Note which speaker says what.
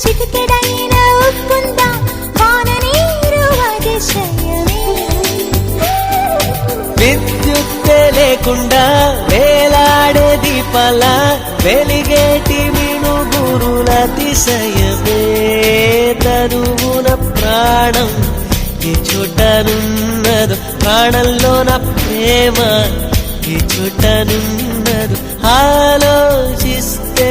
Speaker 1: చిటికెడైన ఉప్పుందా వాన నీరు అతిశయమే.
Speaker 2: విద్యుత్తే లేకుండా వేలాడే దీపాల వెలిగేటి మినుగురుల అతిశయమే. తనువున ప్రాణం ఈ చుట్టనున్నదు, ప్రాణంలో నా ప్రేమ ఈ చుట్టనున్నదు. ఆలోచిస్తే